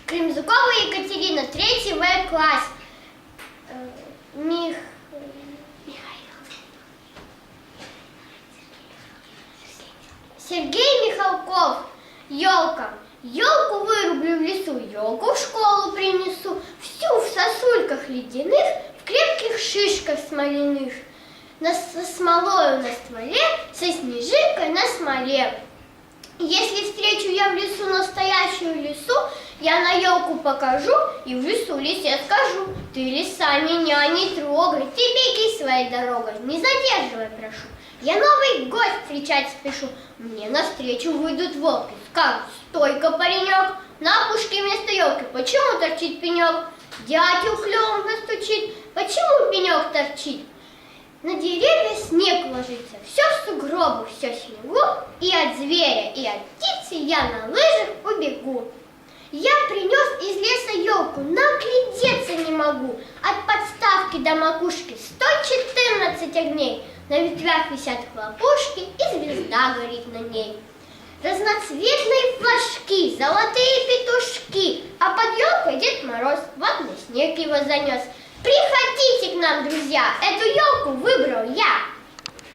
Кремзукова Екатерина, 3 В класс. Сергей Михалков. Елка. Елку вырублю в лесу, елку в школу принесу, всю в сосульках ледяных, в крепких шишках смоляных, со смолою на стволе, со снежинкой на смоле. Если встречу я в лесу настоящую лису, я на елку покажу и в лесу лисе скажу: ты, лиса, меня не трогай, ты беги своей дорогой, не задерживай, прошу. Я новый гость встречать спешу, мне навстречу выйдут волки, скажут: стой-ка, паренек, на опушке вместо елки почему торчит пенек? Дятел клювом настучит, почему пенек торчит? На деревья снег ложится, все в сугробах, все в снегу, и от зверя, и от птицы я на лыжах убегу. Я принес из леса елку, наглядеться не могу. От подставки до макушки 114 огней. На ветвях висят хлопушки, и звезда горит на ней. Разноцветные флажки, золотые петушки, а под елкой Дед Мороз, ватный снег его занес. Приходите к нам, друзья, эту елку выбрал я.